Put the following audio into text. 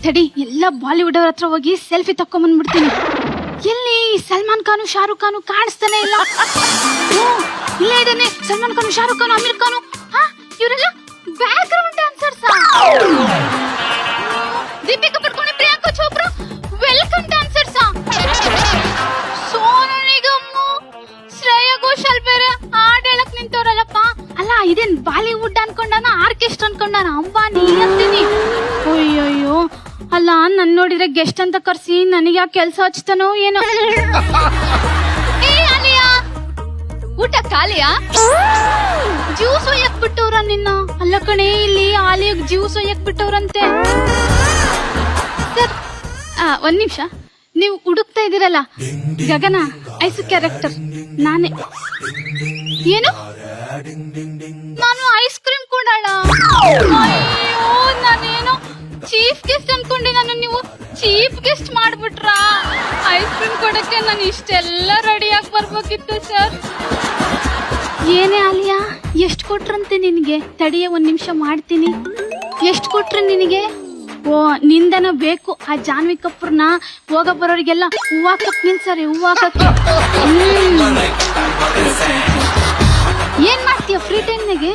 ತಡಿ ಎಲ್ಲ ಬಾಲಿವುಡ್ ಅವ್ರ ಹತ್ರ ಹೋಗಿ ಸೆಲ್ಫಿ ತಕೊಂಡ್ಬಂದ್ಬಿಡ್ತೀನಿ. ಎಲ್ಲಿ ಸಲ್ಮಾನ್ ಖಾನು ಶಾರುಖ್ ಖಾನು ಕಾಣಿಸ್ತಾನೆ ಇಲ್ಲ. ಇಲ್ಲೇ ಇದ್ದಾನೆ ಸಲ್ಮಾನ್ ಖಾನು ಶಾರುಖ್ ಖಾನು ಅಮೀರ್ ಖಾನು. ಇವರೆಲ್ಲ background dancers. Deepika Padukone Priyanka Chopra welcome dancers. Sonu Nigam Shreya Ghoshal ಬೇರೆ ಹಾಡ್ ಹೇಳಕ್ ನಿಂತವ್ರಲ್ಲಪ್ಪ. ಅಲ್ಲ ಇದೇನ್ ಬಾಲಿವುಡ್ ಅನ್ಕೊಂಡಾನ ಆರ್ಕೆಸ್ಟ್ರಾ ಅನ್ಕೊಂಡಾನ ಅಂಬಾನಿ ಅಂತೀನಿ. ಅಯ್ಯಯ್ಯೋ ಅಲ್ಲ ನನ್ ನೋಡಿದ್ರೆ ಗೆಸ್ಟ್ ಅಂತ ಕರ್ಸಿ ನನಗೆ ಯಾಕೆ ಕೆಲ್ಸ ಹಚ್ತಾನೋ ಏನೋ. ಏ ಆಲಿಯಾ ಊಟ ಖಾಲಿಯಾ? ಜ್ಯೂಸ್ ಒಯ್ಯಕ್ ಬಿಟ್ಟವ್ರ ನಿನ್ನ. ಅಲ್ಲ ಕಣೆ ಇಲ್ಲಿ ಆಲಿಯಾಗ ಜ್ಯೂಸ್ ಒಯ್ಯಕ್ ಬಿಟ್ಟವ್ರಂತೆ. ಸರ್ ಒಂದ್ ನಿಮಿಷ, ನೀವು ಹುಡುಕ್ತಾ ಇದೀರಲ್ಲ ಗಗನ ಐಸು ಕ್ಯಾರೆಕ್ಟರ್ ನಾನೇ. ಏನು ನಾನು ಐಸ್ ಕ್ರೀಮ್ ಕೊಡೋಣ? ಅಯ್ಯೋ ನಾನೇನೋ ಚೀಫ್ ಗೆಸ್ಟ್ ಅನ್ಕೊಂಡೆ. ನಾನು ನೀವು ಚೀಫ್ ಗೆಸ್ಟ್ ಮಾಡ್ಬಿಟ್ರ? ಐಸ್ ಕ್ರೀಮ್ ಕೊಡಕ್ಕೆ ನಾನು ಇಷ್ಟೆಲ್ಲ ರೆಡಿಯಾಗಿ ಬರ್ಬೇಕಿತ್ತು ಸರ್. ಏನೇ ಆಲಿಯಾ ಎಷ್ಟು ಕೊಟ್ರಂತೆ ನಿನಗೆ? ತಡಿಯ ಒಂದ್ ನಿಮಿಷ ಮಾಡ್ತೀನಿ. ಎಷ್ಟು ಕೊಟ್ರೆ ನಿನಗೆ? ಓ ನಿಂದನ ಬೇಕು ಆ ಜಾನ್ವಿ ಕಪೂರ್ನ ಹೋಗ ಬರೋರಿಗೆಲ್ಲ ಹೂವಾ ಕಪ್ ನಿಲ್ಸರಿ ಹೂವಾ ಕಪ್. ಏನ್ ಮಾಡ್ತೀಯ ಫ್ರೀ ಟೈಮ್ನಾಗೆ?